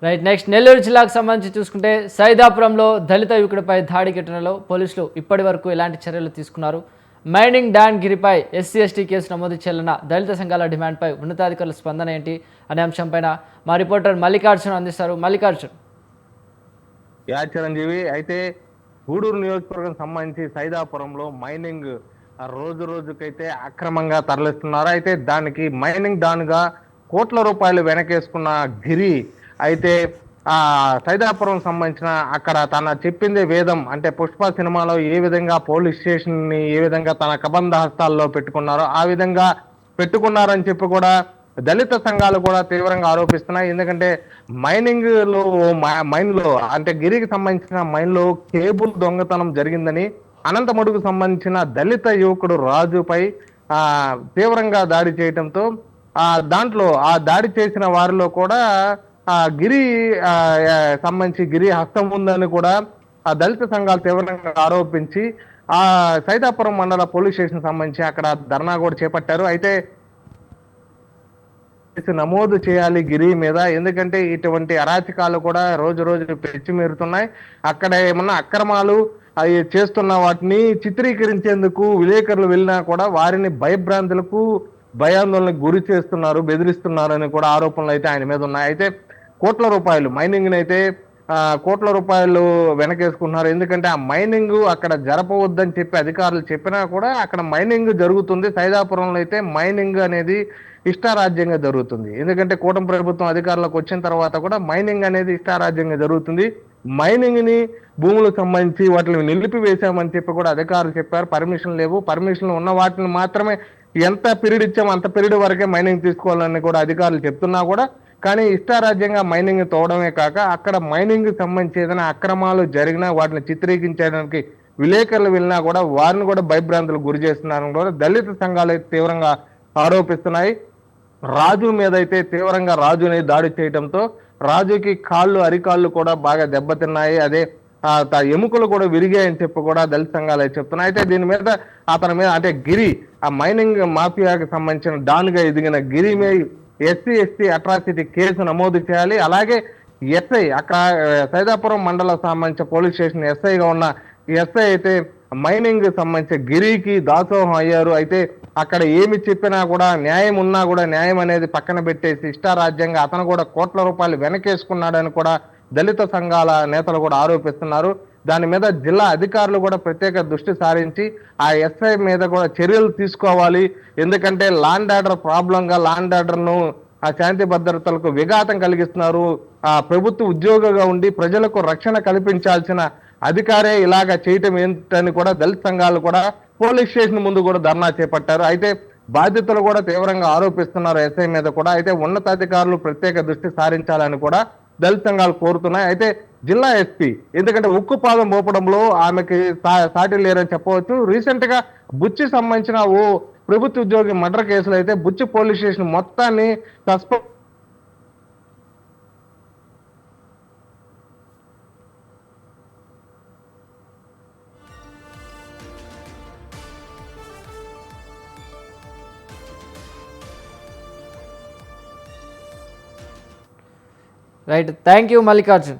Right. Next Nellore జిల్లాకు సంబంధించి చూసుకుంటే సైదాపురంలో దళిత యువకుడిపై దాడి ఘటనలో పోలీసులు ఇప్పటి వరకు ఎలాంటి చర్యలు తీసుకున్నారు? మైనింగ్ డాన్ గిరిపై ఎస్సీ ఎస్టీ కేసు నమోదు చేయాలన్న దళిత సంఘాల డిమాండ్పై ఉన్నతాధికారుల స్పందన ఏంటి అనే అంశంపైన మా రిపోర్టర్ మల్లికార్జున్ అందిస్తారు. మల్లికార్జున్. చిరంజీవి అయితే గూడూరు నియోజకవర్గం సంబంధించి సైదాపురంలో మైనింగ్ రోజు రోజుకైతే అక్రమంగా తరలిస్తున్నారు. అయితే దానికి మైనింగ్ డాన్గా కోట్ల రూపాయలు వెనకేసుకున్న గిరి అయితే సైదాపురం సంబంధించిన అక్కడ తన చెప్పిందే వేదం అంటే పుష్ప సినిమాలో ఏ విధంగా పోలీస్ స్టేషన్ ని ఏ విధంగా తన కబంధ హస్తాల్లో పెట్టుకున్నారో ఆ విధంగా పెట్టుకున్నారని చెప్పి కూడా దళిత సంఘాలు కూడా తీవ్రంగా ఆరోపిస్తున్నాయి. ఎందుకంటే మైన్ లో అంటే గిరికి సంబంధించిన మైన్ లో కేబుల్ దొంగతనం జరిగిందని అనంతమడుగు సంబంధించిన దళిత యువకుడు రాజుపై తీవ్రంగా దాడి చేయడంతో దాంట్లో దాడి చేసిన వారిలో కూడా గిరి సంబంధించి గిరి హస్తం ఉందని కూడా దళిత సంఘాలు తీవ్రంగా ఆరోపించి సైదాపురం మండల పోలీస్ స్టేషన్ సంబంధించి అక్కడ ధర్నా కూడా చేపట్టారు. అయితే నమోదు చేయాలి గిరి మీద, ఎందుకంటే ఇటువంటి అరాచకాలు కూడా రోజు రోజు పెంచిమీరుతున్నాయి. అక్కడ ఏమన్నా అక్రమాలు అవి చేస్తున్న వాటిని చిత్రీకరించేందుకు విలేకరులు వెళ్ళినా కూడా వారిని భయభ్రాంతులకు భయాందోళనకు గురి చేస్తున్నారు, బెదిరిస్తున్నారు అని కూడా ఆరోపణలు అయితే ఆయన మీద ఉన్నాయి. అయితే కోట్ల రూపాయలు మైనింగ్ అయితే కోట్ల రూపాయలు వెనకేసుకుంటున్నారు. ఎందుకంటే ఆ మైనింగ్ అక్కడ జరపవద్దని చెప్పి అధికారులు చెప్పినా కూడా అక్కడ మైనింగ్ జరుగుతుంది. సైదాపురంలో అయితే మైనింగ్ అనేది ఇష్టారాజ్యంగా జరుగుతుంది. ఎందుకంటే కూటమి ప్రభుత్వం అధికారంలోకి వచ్చిన తర్వాత కూడా మైనింగ్ అనేది ఇష్టారాజ్యంగా జరుగుతుంది. మైనింగ్ ని భూములకు సంబంధించి వాటిని నిలిపివేశామని చెప్పి కూడా అధికారులు చెప్పారు. పర్మిషన్ లేవు, పర్మిషన్లు ఉన్న వాటిని మాత్రమే ఎంత పీరియడ్ ఇచ్చామో అంత పీరియడ్ వరకే మైనింగ్ తీసుకోవాలని కూడా అధికారులు చెప్తున్నా కూడా కానీ ఇష్టారాజ్యంగా మైనింగ్ తోవడమే కాక అక్కడ మైనింగ్ సంబంధించి ఏదైనా అక్రమాలు జరిగినా వాటిని చిత్రీకరించడానికి విలేకరులు వెళ్ళినా కూడా వారిని కూడా భయభ్రాంతులకు గురి చేస్తున్నారని కూడా దళిత సంఘాలు తీవ్రంగా ఆరోపిస్తున్నాయి. రాజు మీద అయితే తీవ్రంగా రాజుని దాడి చేయడంతో రాజుకి అరికాళ్ళు కూడా బాగా దెబ్బతిన్నాయి. అదే ఎముకలు కూడా విరిగాయని చెప్పి కూడా దళిత సంఘాలు అయితే చెప్తున్నాయి. అయితే దీని మీద అతని మీద అంటే గిరి మైనింగ్ మాఫియాకి సంబంధించిన డాన్గా ఎదిగిన గిరి మీద ఎస్సీ ఎస్టీ అట్రాసిటీ కేసు నమోదు చేయాలి. అలాగే ఎస్ఐ అక్కడ సైదాపురం మండలం సంబంధించిన పోలీస్ స్టేషన్ ఎస్ఐగా ఉన్న ఎస్ఐ అయితే మైనింగ్ సంబంధించిన గిరికి దాసోహం అయ్యారు. అయితే అక్కడ ఏమి చెప్పినా కూడా న్యాయం ఉన్నా కూడా న్యాయం అనేది పక్కన పెట్టేసి ఇష్టారాజ్యంగా అతను కూడా కోట్ల రూపాయలు వెనకేసుకున్నాడని కూడా దళిత సంఘాల నేతలు కూడా ఆరోపిస్తున్నారు. దాని మీద జిల్లా అధికారులు కూడా ప్రత్యేక దృష్టి సారించి ఆ ఎస్ఐ మీద కూడా చర్యలు తీసుకోవాలి. ఎందుకంటే లాండ్ ఆర్డర్ ప్రాబ్లంగా లాండ్ ఆర్డర్ను ఆ శాంతి భద్రతలకు విఘాతం కలిగిస్తున్నారు. ప్రభుత్వ ఉద్యోగిగా ఉండి ప్రజలకు రక్షణ కల్పించాల్సిన అధికారే ఇలాగా చేయటం ఏంటని కూడా దళిత సంఘాలు కూడా పోలీస్ స్టేషన్ ముందు కూడా ధర్నా చేపట్టారు. అయితే బాధ్యతలు కూడా తీవ్రంగా ఆరోపిస్తున్నారు ఎస్ఐ మీద కూడా. అయితే ఉన్నతాధికారులు ప్రత్యేక దృష్టి సారించాలని కూడా దళిత సంఘాలు కోరుతున్నాయి. అయితే జిల్లా ఎస్పీ ఎందుకంటే ఉక్కుపాదం మోపడంలో ఆమెకి సాటి లేరని చెప్పవచ్చు. రీసెంట్ గా బుచ్చి సంబంధించిన ఓ ప్రభుత్వ ఉద్యోగి మర్డర్ కేసులో అయితే బుచ్చి పోలీస్ స్టేషన్ మొత్తాన్ని suspend right. Thank you Mallikarjun.